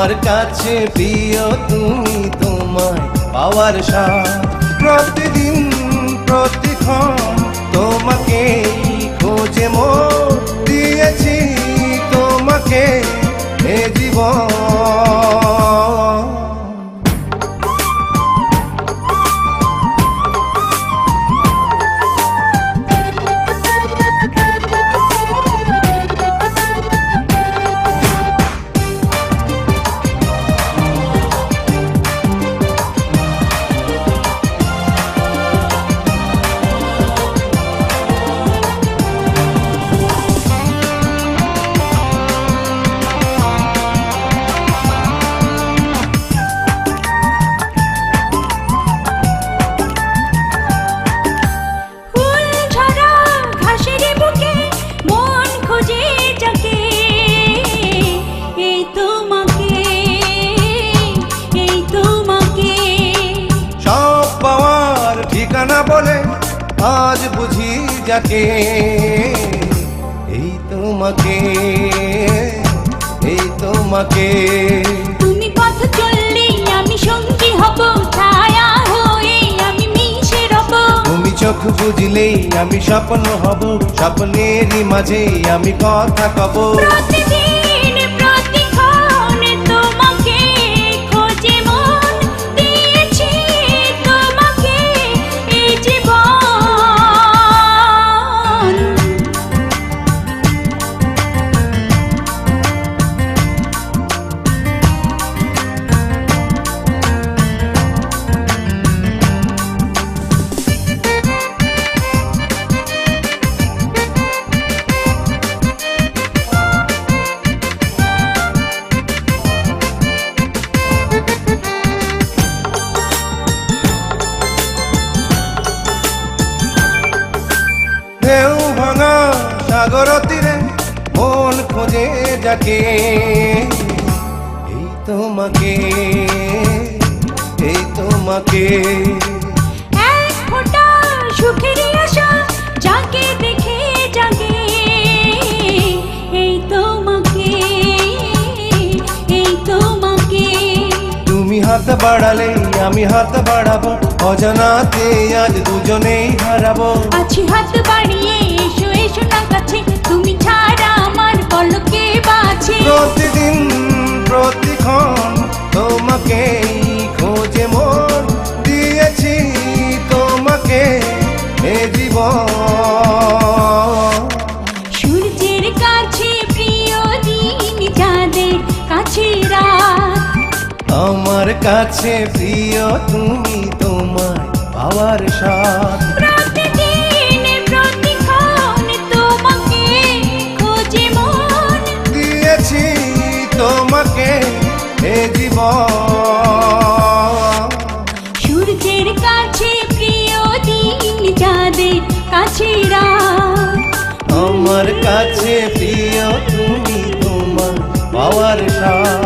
আমার কাছে প্রিয় তুমি, তোমায় পাওয়ার স্বাদ। প্রতিদিন প্রতিক্ষণ তোমাকে খোঁজে মন, দিয়েছি তোমাকে এ জীবন। ঠিকানা বলে আজ বুঝি যাকে, এই তোমাকে, এই তোমাকে। তুমি পথ চললে আমি সঙ্গী হব, ছায়া হয়ে আমি মিশে রব। তুমি চোখ বুঝলেই আমি স্বপ্ন হব, স্বপ্নেরই মাঝে আমি কথা কব। প্রতিদিন প্রতিক্ষণ তোমাকে খোঁজে মন, দিয়েছি তোমাকে এই জীবন। ঢেউ ভাঙা সাগর তীরে মন খোঁজে যাকে, এই তোমাকে, এই তোমাকে। এক ফোঁটা সুখের আশা যাকে দেখে জাগে, এই তোমাকে, এই তোমাকে। তুমি হাত বাড়ালে আমি হাত বাড়াবো, অজানাতে আজ দুজনেই হারাবো। আছি হাত বাড়িয়ে, এসো এসো না কাছে, তুমি ছাড়া আমার পলকে বাঁচে। প্রতিদিন প্রতিক্ষণ তোমাকে খোঁজে মন, দিয়েছি তোমাকে এ জীবন। সূর্যের কাছে প্রিয় দিন, যাদের কাছে রাত। আমার কাছে প্রিয় তুমি, তোমায় পাওয়ার স্বাদ। প্রতিদিন প্রতিক্ষণ তোমাকে খোঁজে মন, দিয়েছি তোমাকে এ জীবন। সূর্যের কাছে প্রিয় দিন, যাদের কাছে রাত। আমার কাছে প্রিয় তুমি, তোমার পাওয়ার স্বাদ।